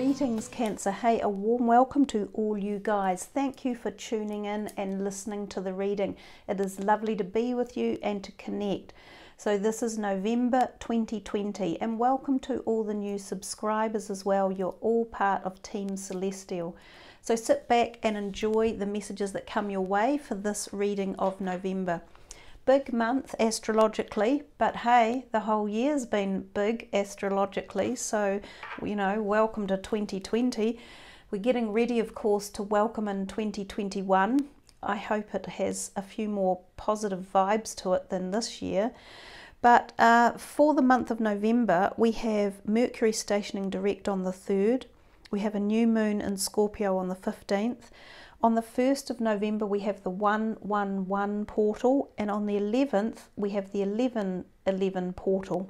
Greetings Cancer. Hey, a warm welcome to all you guys. Thank you for tuning in and listening to the reading. It is lovely to be with you and to connect. So this is November 2020 and welcome to all the new subscribers as well. You're all part of Team Celestial. So sit back and enjoy the messages that come your way for this reading of November. Big month astrologically, but hey, the whole year's been big astrologically, so you know, welcome to 2020. We're getting ready, of course, to welcome in 2021. I hope it has a few more positive vibes to it than this year. But for the month of November, we have Mercury stationing direct on the 3rd. We have a new moon in Scorpio on the 15th. On the 1st of November, we have the 111 portal, and on the 11th, we have the 1111 portal.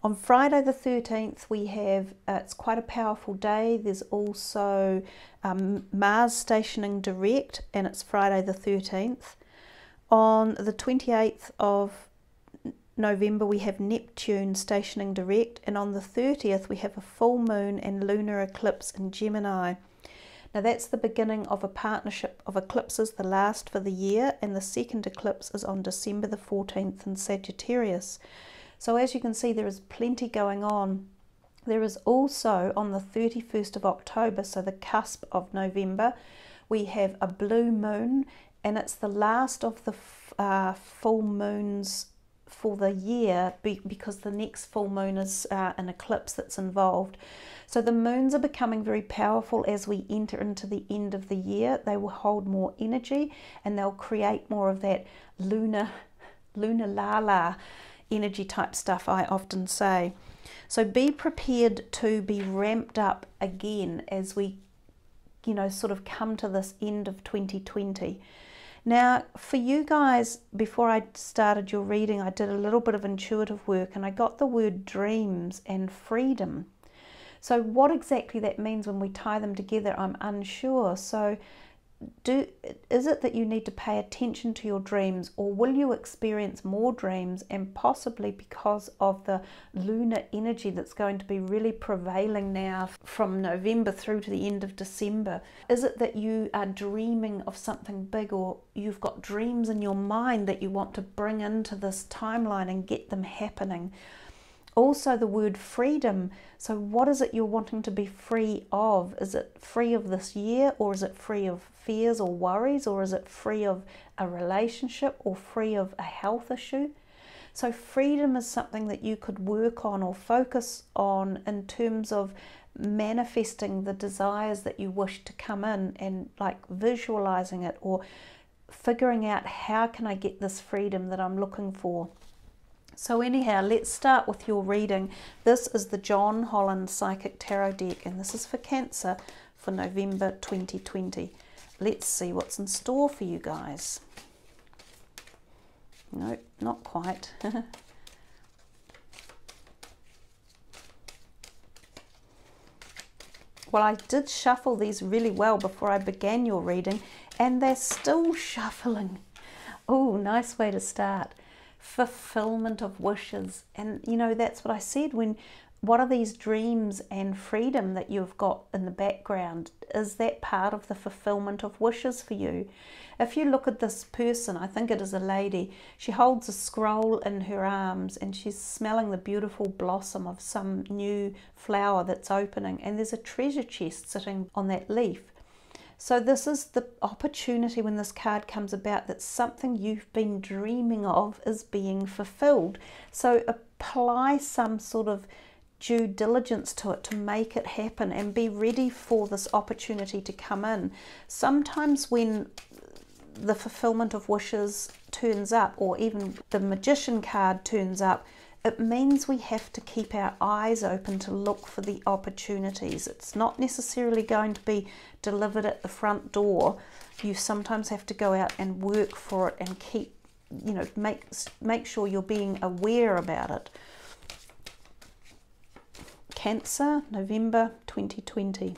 On Friday the 13th, we have, it's quite a powerful day. There's also Mars stationing direct, and it's Friday the 13th. On the 28th of November, we have Neptune stationing direct, and on the 30th, we have a full moon and lunar eclipse in Gemini. Now that's the beginning of a partnership of eclipses, the last for the year, and the second eclipse is on December the 14th in Sagittarius. So as you can see, there is plenty going on. There is also on the 31st of October, so the cusp of November, we have a blue moon, and it's the last of the full moons for the year because the next full moon is an eclipse that's involved. So the moons are becoming very powerful as we enter into the end of the year. They will hold more energy and they'll create more of that lunar la energy type stuff, I often say. So be prepared to be ramped up again as we, you know, sort of come to this end of 2020. Now, for you guys, before I started your reading, I did a little bit of intuitive work and I got the word dreams and freedom. So what exactly that means when we tie them together, I'm unsure. So is it that you need to pay attention to your dreams, or will you experience more dreams, and possibly because of the lunar energy that's going to be really prevailing now from November through to the end of December? Is it that you are dreaming of something big, or you've got dreams in your mind that you want to bring into this timeline and get them happening? Also the word freedom. So what is it you're wanting to be free of? Is it free of this year, or is it free of fears or worries, or is it free of a relationship or free of a health issue? So freedom is something that you could work on or focus on in terms of manifesting the desires that you wish to come in, and like visualizing it or figuring out, how can I get this freedom that I'm looking for? So anyhow, let's start with your reading. This is the John Holland Psychic Tarot deck, and this is for Cancer for November 2020. Let's see what's in store for you guys. Nope, not quite. Well, I did shuffle these really well before I began your reading, and they're still shuffling. Oh, nice way to start. Fulfillment of wishes. And you know, that's what I said, what are these dreams and freedom that you've got in the background? Is that part of the fulfillment of wishes for you? If you look at this person, I think it is a lady, she holds a scroll in her arms and she's smelling the beautiful blossom of some new flower that's opening, and there's a treasure chest sitting on that leaf. So this is the opportunity when this card comes about, that something you've been dreaming of is being fulfilled. So apply some sort of due diligence to it to make it happen, and be ready for this opportunity to come in. Sometimes when the fulfillment of wishes turns up, or even the Magician card turns up, it means we have to keep our eyes open to look for the opportunities. It's not necessarily going to be delivered at the front door. You sometimes have to go out and work for it and keep, you know, make sure you're being aware about it. Cancer, November 2020.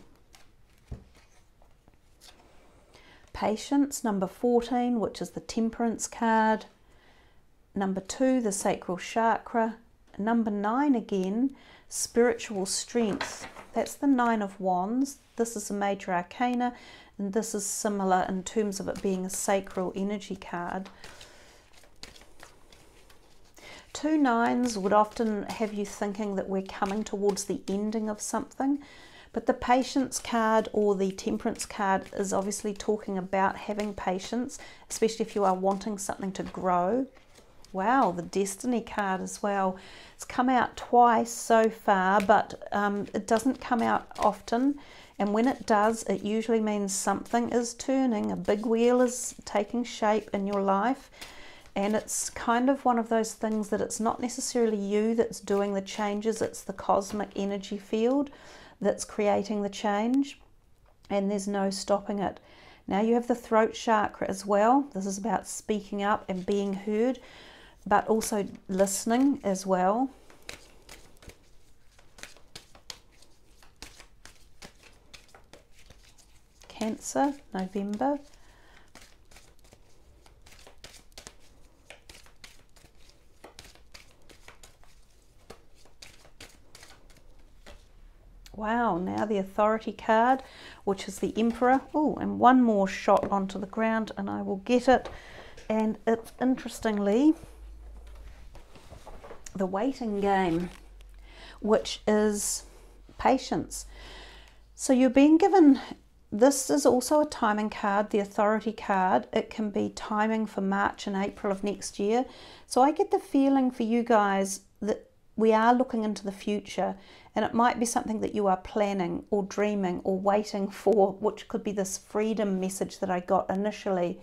Patience, number 14, which is the Temperance card. Number 2, the Sacral Chakra. Number 9 again, spiritual strength. That's the Nine of Wands. This is a major arcana, and this is similar in terms of it being a sacral energy card. Two nines would often have you thinking that we're coming towards the ending of something, but the Patience card or the Temperance card is obviously talking about having patience, especially if you are wanting something to grow. Wow, the Destiny card as well. It's come out twice so far, but it doesn't come out often, and when it does, it usually means something is turning, a big wheel is taking shape in your life. And it's kind of one of those things that it's not necessarily you that's doing the changes, it's the cosmic energy field that's creating the change, and there's no stopping it. Now you have the throat chakra as well. This is about speaking up and being heard, but also listening as well. Cancer, November. Wow, now the Authority card, which is the Emperor. Oh, and one more shot onto the ground and I will get it. And it's interestingly the Waiting Game, which is patience. So you're being given, this is also a timing card, the Authority card. It can be timing for March and April of next year. So I get the feeling for you guys that we are looking into the future, and it might be something that you are planning or dreaming or waiting for, which could be this freedom message that I got initially.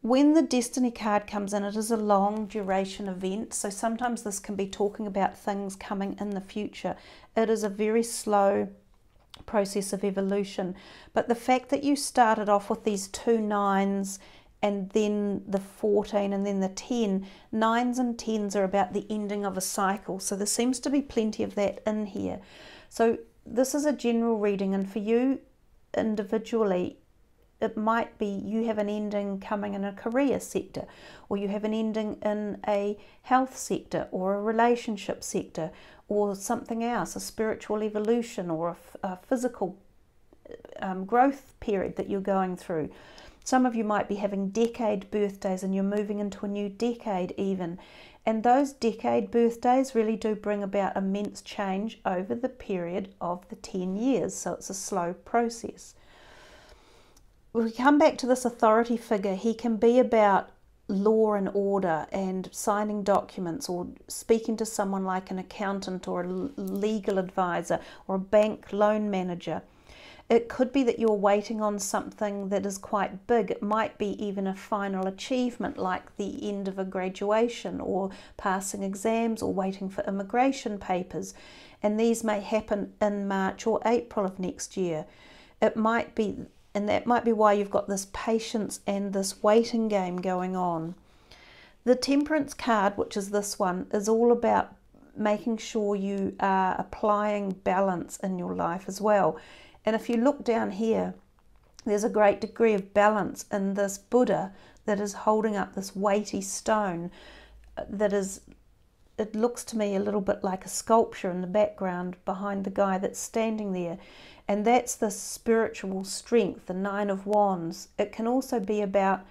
When the Destiny card comes in, it is a long duration event, so sometimes this can be talking about things coming in the future. It is a very slow process of evolution, but the fact that you started off with these two nines and then the 14 and then the 10, nines and tens are about the ending of a cycle, so there seems to be plenty of that in here. So this is a general reading, and for you individually, it might be you have an ending coming in a career sector, or you have an ending in a health sector or a relationship sector, or something else, a spiritual evolution or a physical growth period that you're going through. Some of you might be having decade birthdays and you're moving into a new decade even. And those decade birthdays really do bring about immense change over the period of the 10 years. So it's a slow process. When we come back to this Authority figure, he can be about law and order and signing documents or speaking to someone like an accountant or a legal advisor or a bank loan manager. It could be that you're waiting on something that is quite big. It might be even a final achievement like the end of a graduation or passing exams or waiting for immigration papers. And these may happen in March or April of next year. It might be, and that might be why you've got this patience and this waiting game going on. The Temperance card, which is this one, is all about making sure you are applying balance in your life as well. And if you look down here, there's a great degree of balance in this Buddha that is holding up this weighty stone that is, it looks to me a little bit like a sculpture in the background behind the guy that's standing there. And that's the spiritual strength, the Nine of Wands. It can also be about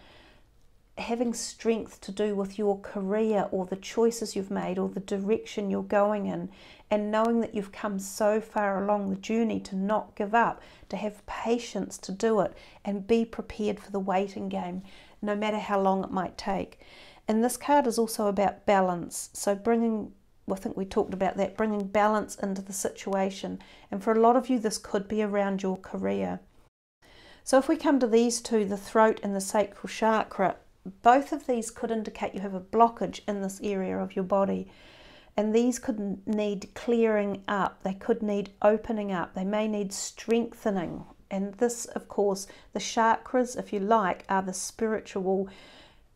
having strength to do with your career or the choices you've made or the direction you're going in, and knowing that you've come so far along the journey to not give up, to have patience to do it and be prepared for the waiting game, no matter how long it might take. And this card is also about balance. So bringing, I think we talked about that, bringing balance into the situation. And for a lot of you, this could be around your career. So if we come to these two, the throat and the sacral chakra, both of these could indicate you have a blockage in this area of your body. And these could need clearing up. They could need opening up. They may need strengthening. And this, of course, the chakras, if you like, are the spiritual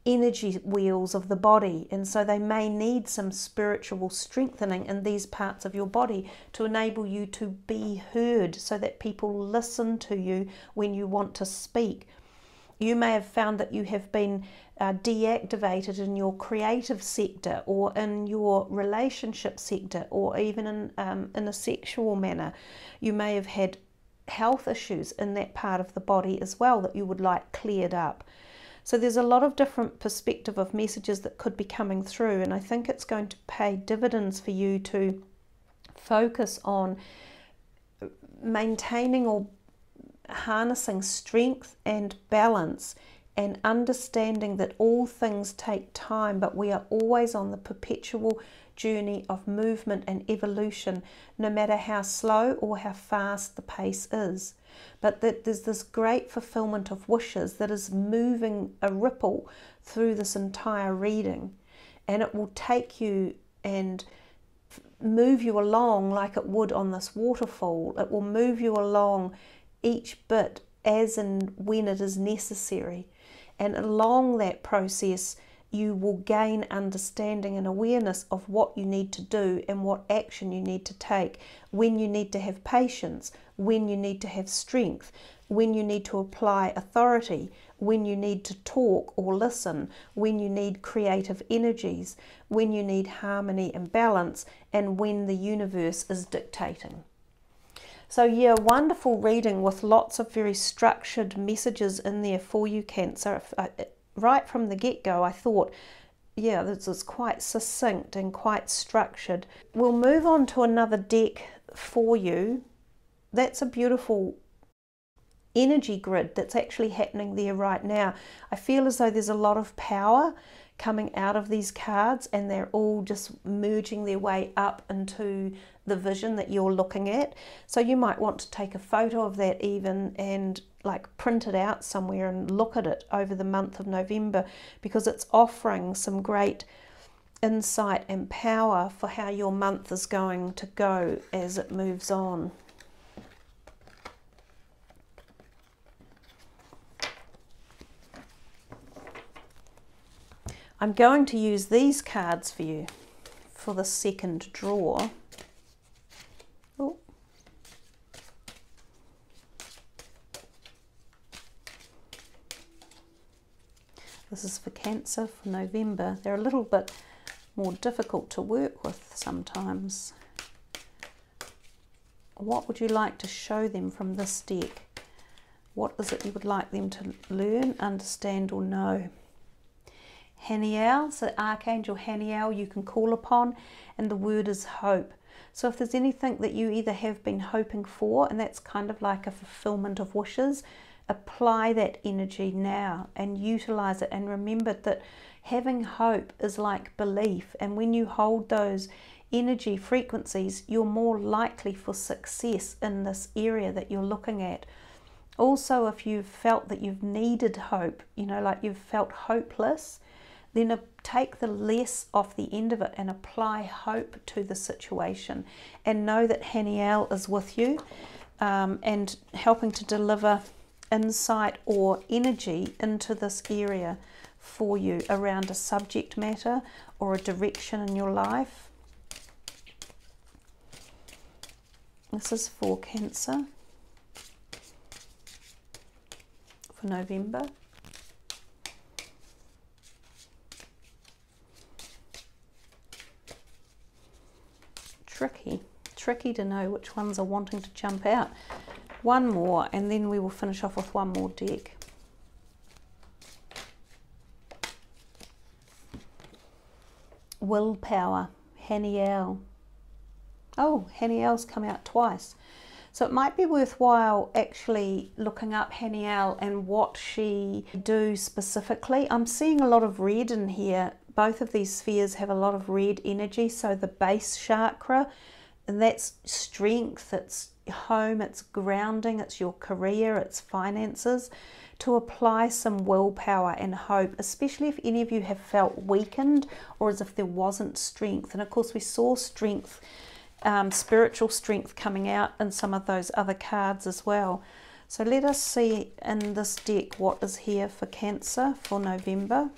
energy wheels of the body. And so they may need some spiritual strengthening in these parts of your body to enable you to be heard, so that people listen to you when you want to speak. You may have found that you have been deactivated in your creative sector, or in your relationship sector, or even in a sexual manner. You may have had health issues in that part of the body as well that you would like cleared up. So there's a lot of different perspective of messages that could be coming through, and I think it's going to pay dividends for you to focus on maintaining or harnessing strength and balance, and understanding that all things take time, but we are always on the perpetual journey of movement and evolution, no matter how slow or how fast the pace is. But that there's this great fulfillment of wishes that is moving a ripple through this entire reading, and it will take you and move you along like it would on this waterfall. It will move you along each bit as and when it is necessary, and along that process you will gain understanding and awareness of what you need to do and what action you need to take, when you need to have patience, when you need to have strength, when you need to apply authority, when you need to talk or listen, when you need creative energies, when you need harmony and balance, and when the universe is dictating. So yeah, wonderful reading with lots of very structured messages in there for you, Cancer. Right from the get-go I thought, yeah, this is quite succinct and quite structured. We'll move on to another deck for you. That's a beautiful energy grid that's actually happening there right now. I feel as though there's a lot of power coming out of these cards, and they're all just merging their way up into the vision that you're looking at. So you might want to take a photo of that even, and like print it out somewhere and look at it over the month of November, because it's offering some great insight and power for how your month is going to go as it moves on. I'm going to use these cards for you for the second draw. Oh. This is for Cancer for November. They're a little bit more difficult to work with sometimes. What would you like to show them from this deck? What is it you would like them to learn, understand, or know? Haniel, so Archangel Haniel you can call upon, and the word is hope. So if there's anything that you either have been hoping for, and that's kind of like a fulfillment of wishes, apply that energy now and utilize it, and remember that having hope is like belief, and when you hold those energy frequencies, you're more likely for success in this area that you're looking at. Also, if you've felt that you've needed hope, you know, like you've felt hopeless, then take the less off the end of it and apply hope to the situation, and know that Haniel is with you and helping to deliver insight or energy into this area for you around a subject matter or a direction in your life. This is for Cancer for November. Tricky to know which ones are wanting to jump out. One more, and then we will finish off with one more deck. Willpower, Haniel. Oh, Haniel's come out twice. So it might be worthwhile actually looking up Haniel and what she do specifically. I'm seeing a lot of red in here. Both of these spheres have a lot of red energy. So the base chakra, and that's strength, it's home, it's grounding, it's your career, it's finances. To apply some willpower and hope, especially if any of you have felt weakened or as if there wasn't strength. And of course we saw strength, spiritual strength coming out in some of those other cards as well. So let us see in this deck what is here for Cancer for November.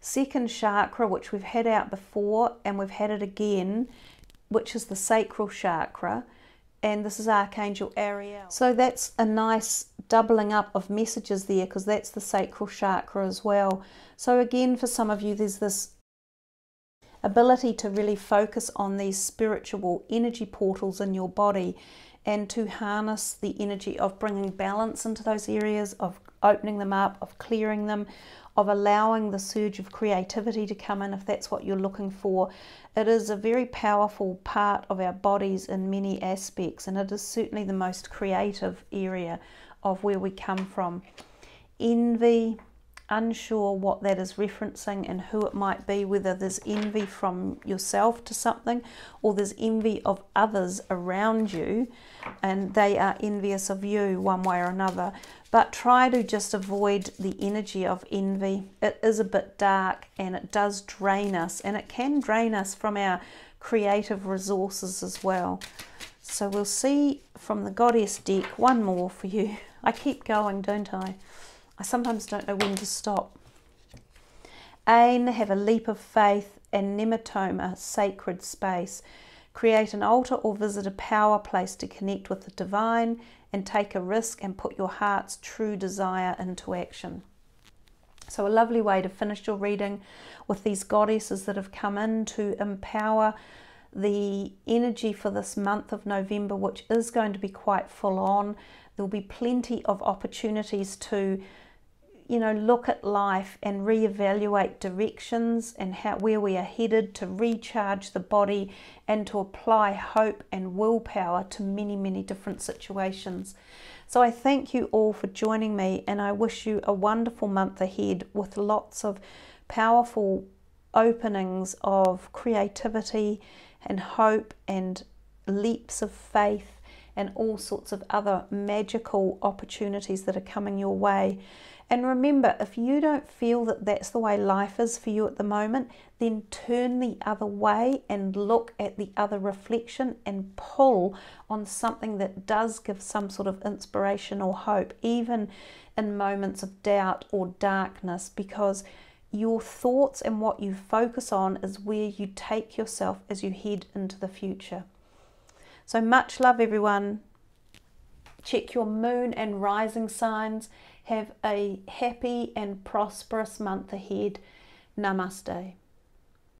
second chakra, which we've had out before and we've had it again, which is the sacral chakra, and this is Archangel Haniel. So that's a nice doubling up of messages there, because that's the sacral chakra as well. So again, for some of you, there's this ability to really focus on these spiritual energy portals in your body, and to harness the energy of bringing balance into those areas, of opening them up, of clearing them, of allowing the surge of creativity to come in if that's what you're looking for. It is a very powerful part of our bodies in many aspects, and it is certainly the most creative area of where we come from. Envy, unsure what that is referencing and who it might be, whether there's envy from yourself to something, or there's envy of others around you and they are envious of you one way or another. But try to just avoid the energy of envy. It is a bit dark and it does drain us, and it can drain us from our creative resources as well. So we'll see from the Goddess deck one more for you. I keep going, don't I? I sometimes don't know when to stop. Ain, have a leap of faith, and nematoma, sacred space. Create an altar or visit a power place to connect with the divine, and take a risk and put your heart's true desire into action. So a lovely way to finish your reading with these goddesses that have come in to empower the energy for this month of November, which is going to be quite full on. There'll be plenty of opportunities to, you know, look at life and reevaluate directions and where we are headed, to recharge the body and to apply hope and willpower to many, many different situations. So I thank you all for joining me, and I wish you a wonderful month ahead with lots of powerful openings of creativity and hope and leaps of faith and all sorts of other magical opportunities that are coming your way. And remember, if you don't feel that that's the way life is for you at the moment, then turn the other way and look at the other reflection and pull on something that does give some sort of inspiration or hope, even in moments of doubt or darkness, because your thoughts and what you focus on is where you take yourself as you head into the future. So much love, everyone. Check your moon and rising signs. Have a happy and prosperous month ahead. Namaste.